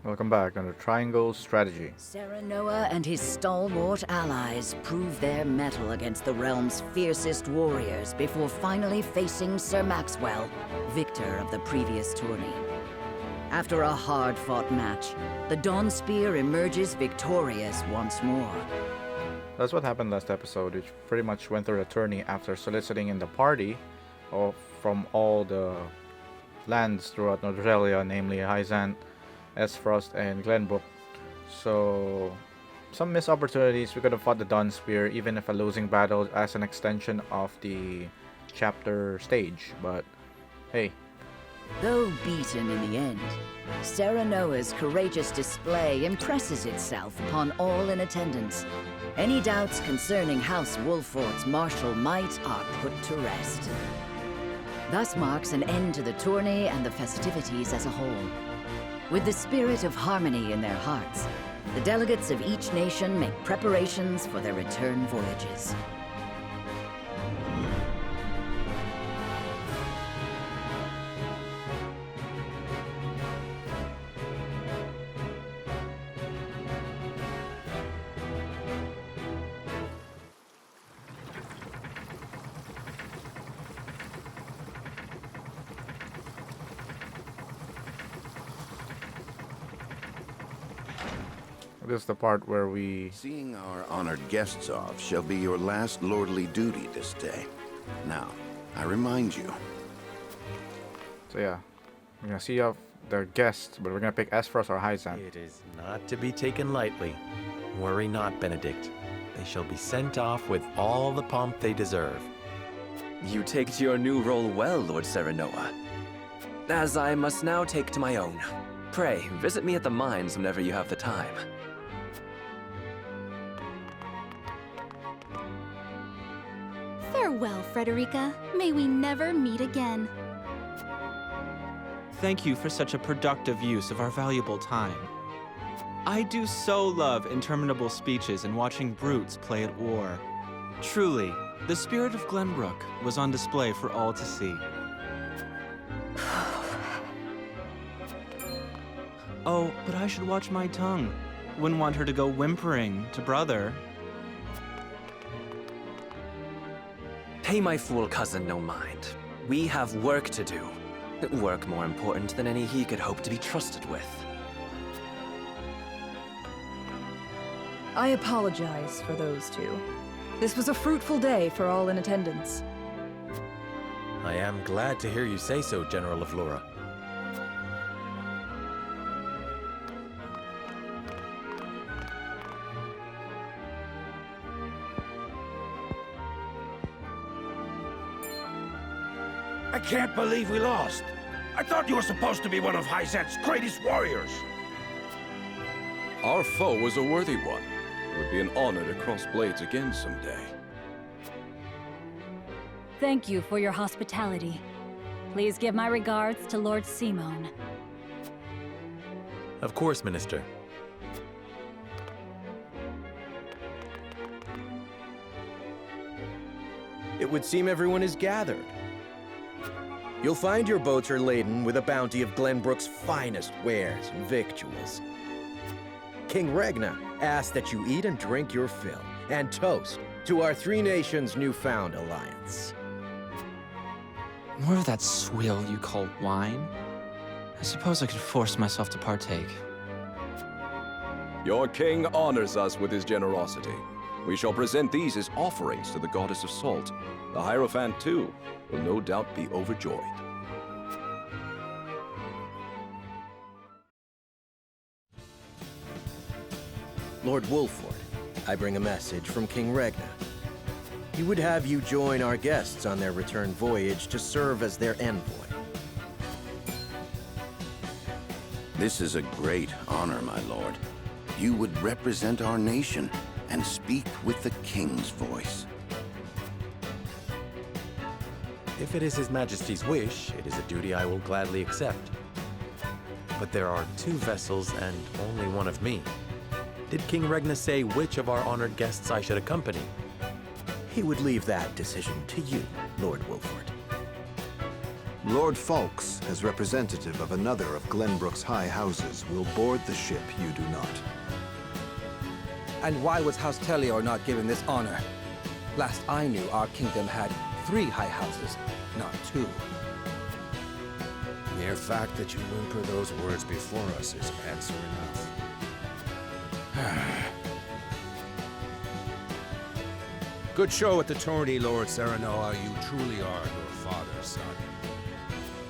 Welcome back under Triangle Strategy. Serenoa and his stalwart allies prove their mettle against the realm's fiercest warriors before finally facing Sir Maxwell, victor of the previous tourney. After a hard-fought match, the Dawn Spear emerges victorious once more. That's what happened last episode, which pretty much went through the tourney after soliciting in the party from all the lands throughout Northrellia, namely Hyzant, Aesfrost, and Glenbrook. So, some missed opportunities. We could have fought the Dawn Spear, even if a losing battle as an extension of the chapter stage. But, hey. Though beaten in the end, Serenoa's courageous display impresses itself upon all in attendance. Any doubts concerning House Wolffort's martial might are put to rest. Thus marks an end to the tourney and the festivities as a whole. With the spirit of harmony in their hearts, the delegates of each nation make preparations for their return voyages. This is the part where we... Seeing our honored guests off shall be your last lordly duty this day. Now, I remind you. So yeah, we're gonna see off the guests, but we're gonna pick Aesfrost or Hyzant. It is not to be taken lightly. Worry not, Benedict. They shall be sent off with all the pomp they deserve. You take to your new role well, Lord Serenoa. As I must now take to my own. Pray, visit me at the mines whenever you have the time. Farewell, Frederica. May we never meet again. Thank you for such a productive use of our valuable time. I do so love interminable speeches and watching brutes play at war. Truly, the spirit of Glenbrook was on display for all to see. Oh, but I should watch my tongue. Wouldn't want her to go whimpering to brother. Pay my fool cousin no mind. We have work to do. Work more important than any he could hope to be trusted with. I apologize for those two. This was a fruitful day for all in attendance. I am glad to hear you say so, General of Lura. I can't believe we lost. I thought you were supposed to be one of Hyzant's greatest warriors. Our foe was a worthy one. It would be an honor to cross blades again someday. Thank you for your hospitality. Please give my regards to Lord Simone. Of course, Minister. It would seem everyone is gathered. You'll find your boats are laden with a bounty of Glenbrook's finest wares and victuals. King Regna asks that you eat and drink your fill, and toast to our three nations' newfound alliance. More of that swill you call wine? I suppose I could force myself to partake. Your king honors us with his generosity. We shall present these as offerings to the goddess of salt. The Hierophant, too, will no doubt be overjoyed. Lord Wolffort, I bring a message from King Regna. He would have you join our guests on their return voyage to serve as their envoy. This is a great honor, my lord. You would represent our nation and speak with the king's voice. If it is His Majesty's wish, it is a duty I will gladly accept. But there are 2 vessels and only one of me. Did King Regna say which of our honored guests I should accompany? He would leave that decision to you, Lord Wolffort. Lord Falks, as representative of another of Glenbrook's high houses, will board the ship you do not. And why was House Tellior not given this honor? Last I knew, our kingdom had 3 high houses, not 2. Mere fact that you whimper those words before us is answer enough. Good show at the tourney, Lord Serenoa. You truly are your father's son.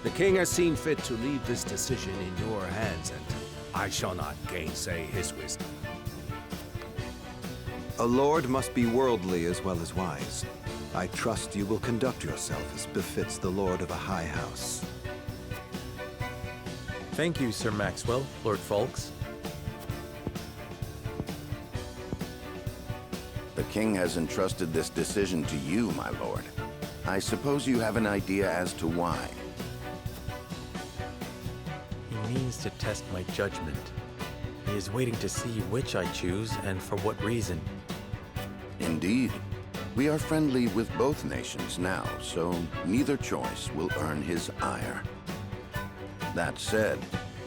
The king has seen fit to leave this decision in your hands, and I shall not gainsay his wisdom. A lord must be worldly as well as wise. I trust you will conduct yourself as befits the lord of a high house. Thank you, Sir Maxwell, Lord Falks. The king has entrusted this decision to you, my lord. I suppose you have an idea as to why. He means to test my judgment. He is waiting to see which I choose and for what reason. Indeed. We are friendly with both nations now, so neither choice will earn his ire. That said,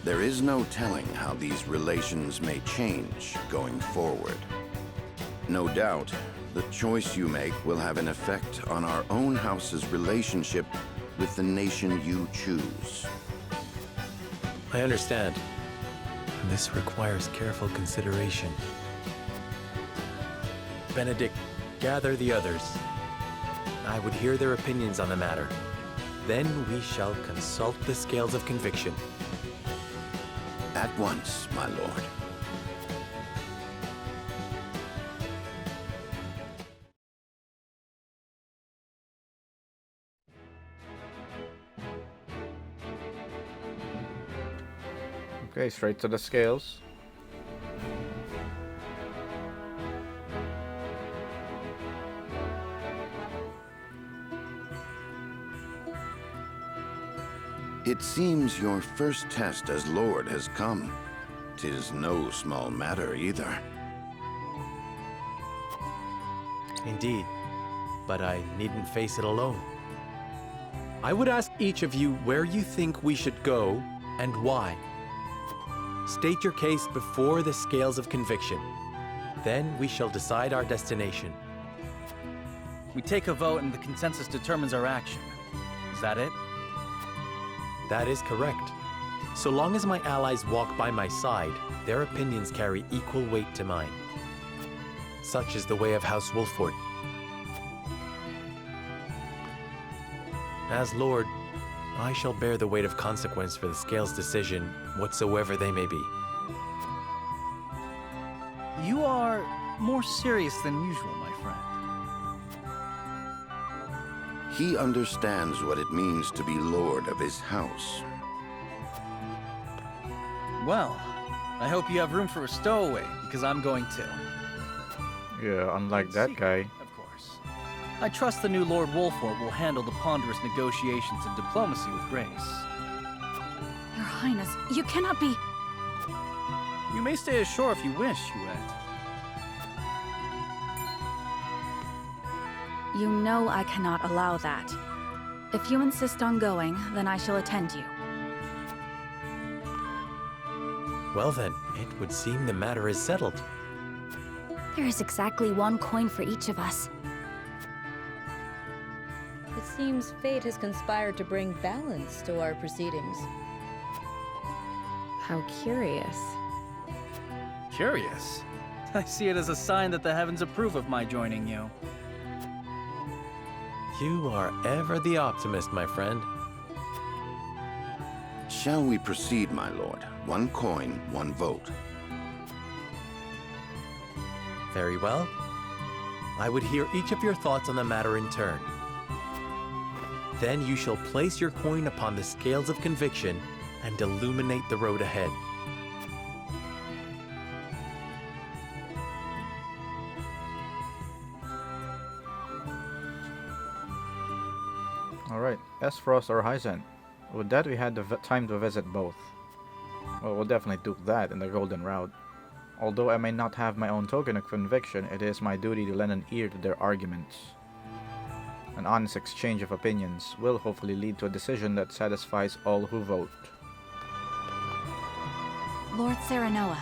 there is no telling how these relations may change going forward. No doubt, the choice you make will have an effect on our own house's relationship with the nation you choose. I understand. This requires careful consideration. Benedict, gather the others. I would hear their opinions on the matter. Then we shall consult the scales of conviction. At once, my lord. Okay, straight to the scales. It seems your first test as lord has come. 'Tis no small matter either. Indeed, but I needn't face it alone. I would ask each of you where you think we should go and why. State your case before the scales of conviction. Then we shall decide our destination. We take a vote and the consensus determines our action. Is that it? That is correct. So long as my allies walk by my side, their opinions carry equal weight to mine. Such is the way of House Wolffort. As Lord, I shall bear the weight of consequence for the Scales' decision, whatsoever they may be. You are more serious than usual, my friend. He understands what it means to be lord of his house. Well, I hope you have room for a stowaway, because I'm going too. Yeah, unlike that guy. Of course. I trust the new Lord Wolffort will handle the ponderous negotiations and diplomacy with grace. Your Highness, you cannot be... You may stay ashore if you wish, Huette. You know I cannot allow that. If you insist on going, then I shall attend you. Well then, it would seem the matter is settled. There is exactly 1 coin for each of us. It seems fate has conspired to bring balance to our proceedings. How curious. Curious? I see it as a sign that the heavens approve of my joining you. You are ever the optimist, my friend. Shall we proceed, my lord? 1 coin, 1 vote. Very well. I would hear each of your thoughts on the matter in turn. Then you shall place your coin upon the scales of conviction and illuminate the road ahead. Alright, Aesfrost or Hyzant. With that, we had the time to visit both. Well, we'll definitely do that in the Golden Route. Although I may not have my own token of conviction, it is my duty to lend an ear to their arguments. An honest exchange of opinions will hopefully lead to a decision that satisfies all who vote. Lord Serenoa.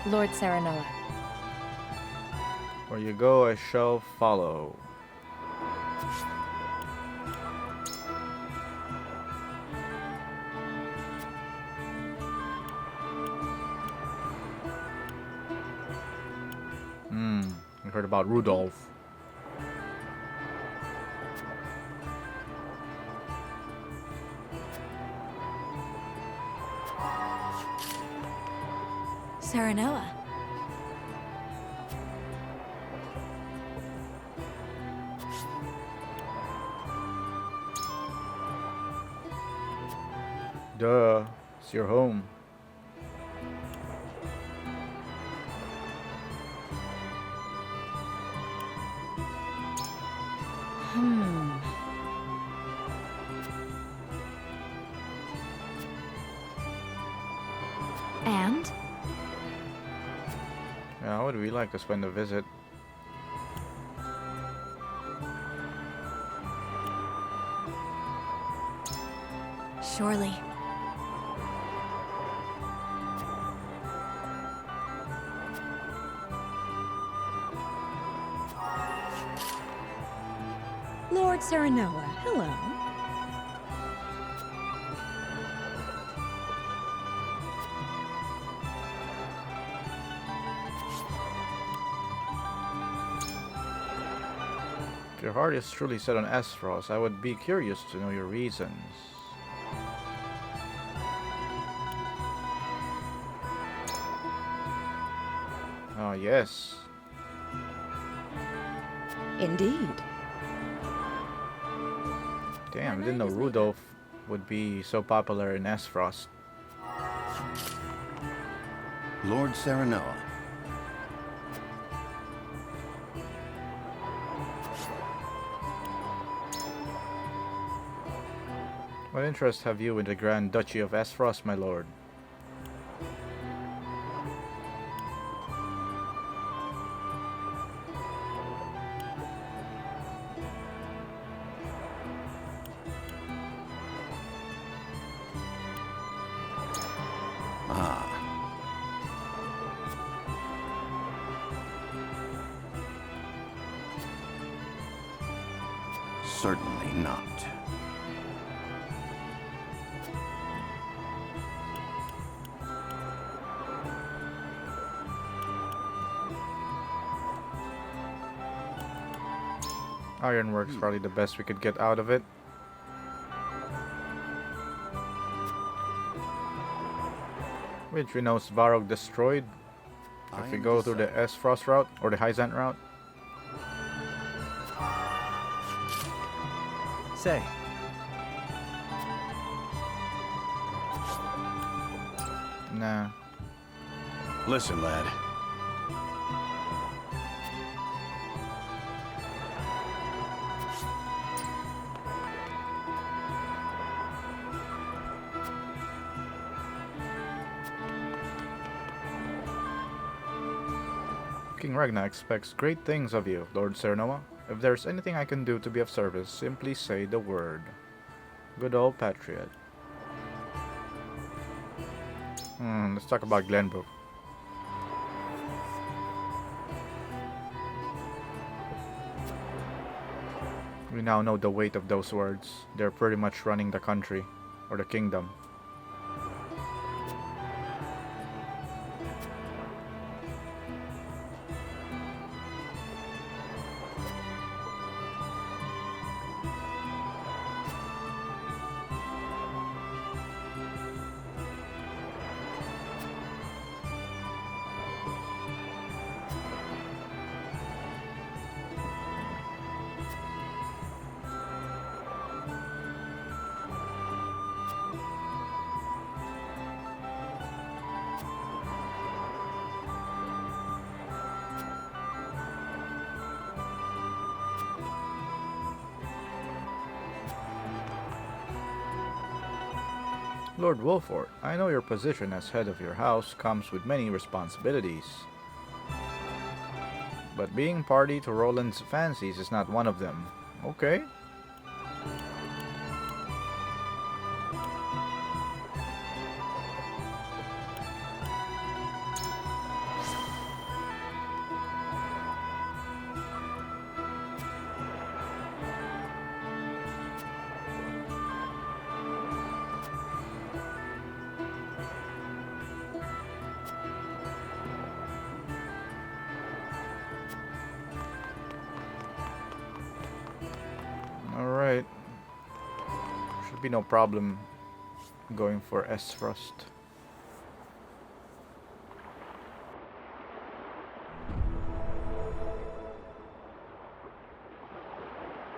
Lord Serenoa. Where you go, I shall follow. I heard about Rudolph. Serenoa. Duh, it's your home. And? Yeah, how would we like to spend a visit? Surely. Lord Serenoa, hello. If your heart is truly set on Aesfrost, I would be curious to know your reasons. Ah, yes. Indeed. Damn, I didn't know Rudolph would be so popular in Aesfrost. Lord Serenoa. What interest have you in the Grand Duchy of Aesfrost, my lord? Ah. Certainly not. Ironwork's probably the best we could get out of it. Which we know Svarog destroyed. If we go through the Aesfrost route or the Hyzant route. Say. Nah. Listen, lad. King Ragnar expects great things of you, Lord Serenoa. If there's anything I can do to be of service, simply say the word. Good old patriot. Let's talk about Glenbrook. We now know the weight of those words. They're pretty much running the country, or the kingdom. Lord Wolffort, I know your position as head of your house comes with many responsibilities. But being party to Roland's fancies is not one of them. Okay. Alright. Should be no problem going for Aesfrost.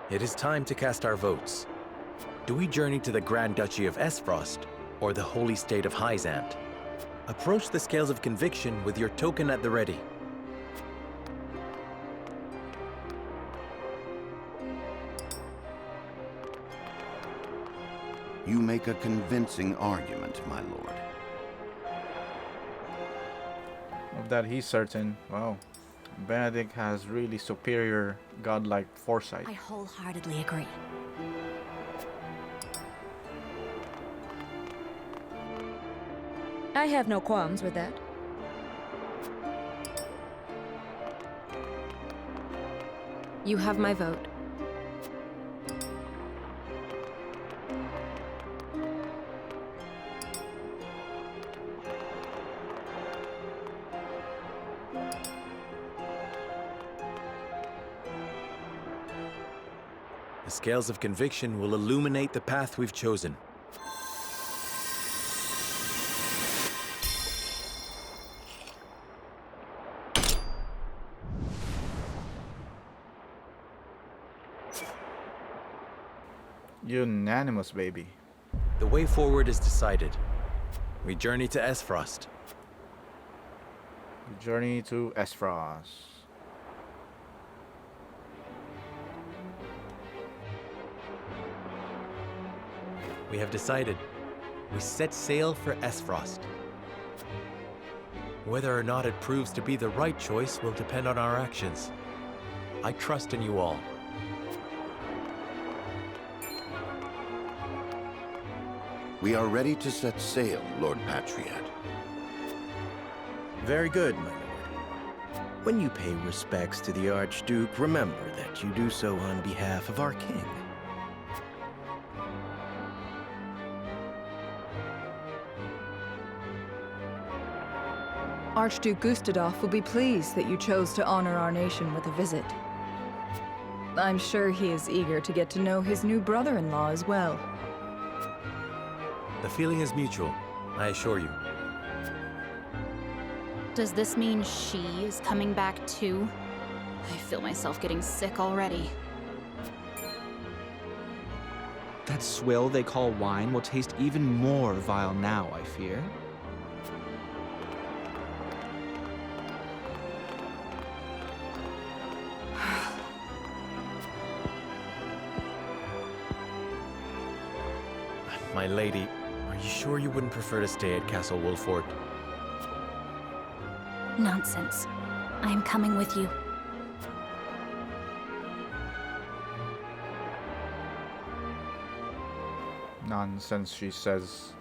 It is time to cast our votes. Do we journey to the Grand Duchy of Aesfrost, or the Holy State of Hyzant? Approach the scales of conviction with your token at the ready. You make a convincing argument, my lord. Of that he's certain. Wow. Benedict has really superior godlike foresight. I wholeheartedly agree. I have no qualms with that. You have my vote. The scales of conviction will illuminate the path we've chosen. Unanimous, baby. The way forward is decided. We journey to Aesfrost. Journey to Aesfrost. We have decided. We set sail for Aesfrost. Whether or not it proves to be the right choice will depend on our actions. I trust in you all. We are ready to set sail, Lord Patriot. Very good, my lord. When you pay respects to the Archduke, remember that you do so on behalf of our king. Archduke Gustadolf will be pleased that you chose to honor our nation with a visit. I'm sure he is eager to get to know his new brother-in-law as well. The feeling is mutual, I assure you. Does this mean she is coming back too? I feel myself getting sick already. That swill they call wine will taste even more vile now, I fear. My lady, are you sure you wouldn't prefer to stay at Castle Wolffort? Nonsense. I am coming with you. Nonsense, she says.